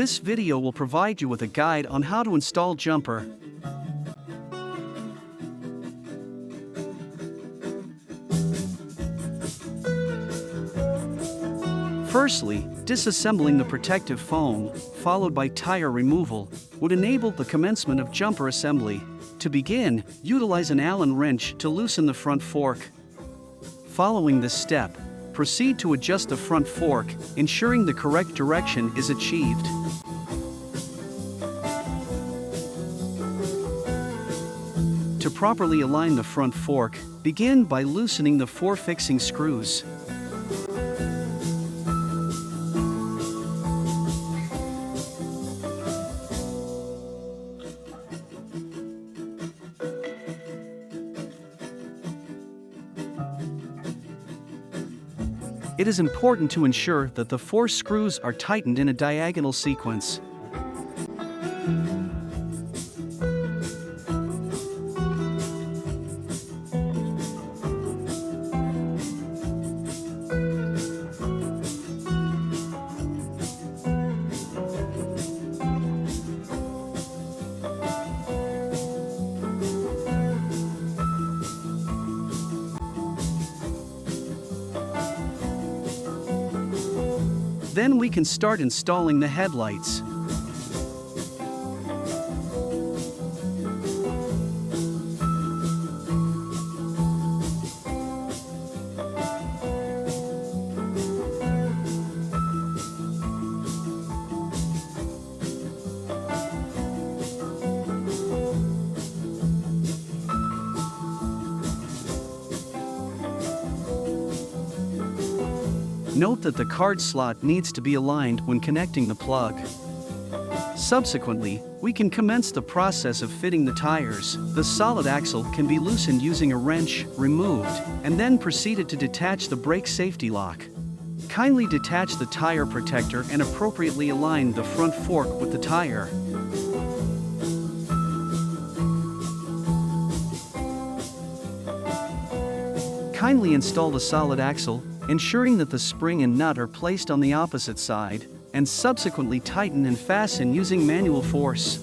This video will provide you with a guide on how to install Jumper. Firstly, disassembling the protective foam, followed by tire removal, would enable the commencement of jumper assembly. To begin, utilize an Allen wrench to loosen the front fork. Following this step, proceed to adjust the front fork, ensuring the correct direction is achieved. To properly align the front fork, begin by loosening the 4 fixing screws. It is important to ensure that the 4 screws are tightened in a diagonal sequence. Then we can start installing the headlights. Note that the card slot needs to be aligned when connecting the plug. Subsequently, we can commence the process of fitting the tires. The solid axle can be loosened using a wrench, removed, and then proceeded to detach the brake safety lock. Kindly detach the tire protector and appropriately align the front fork with the tire. Kindly install the solid axle, ensuring that the spring and nut are placed on the opposite side, and subsequently tighten and fasten using manual force.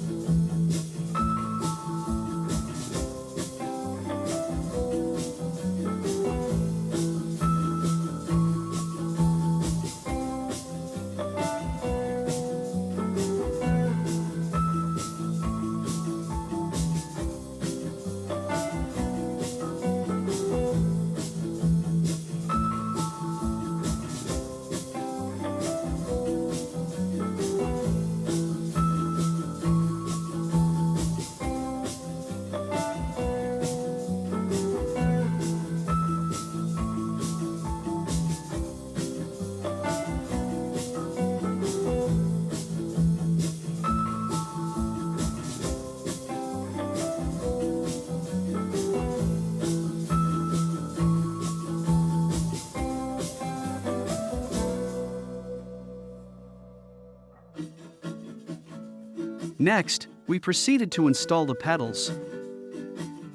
Next, we proceeded to install the pedals.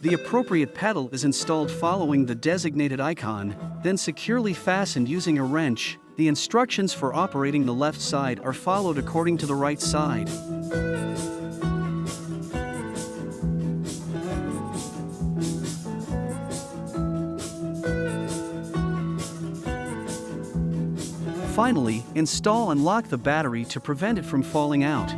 The appropriate pedal is installed following the designated icon, then securely fastened using a wrench. The instructions for operating the left side are followed according to the right side. Finally, install and lock the battery to prevent it from falling out.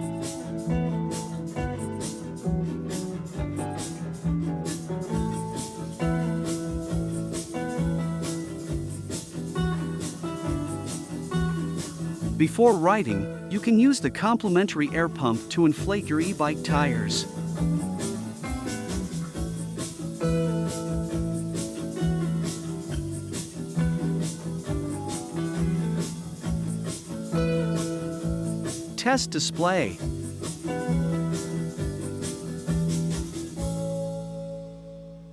Before riding, you can use the complimentary air pump to inflate your e-bike tires. Test display.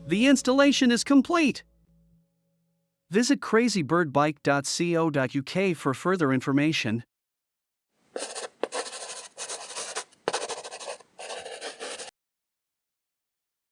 The installation is complete. Visit crazybirdbike.co.uk for further information.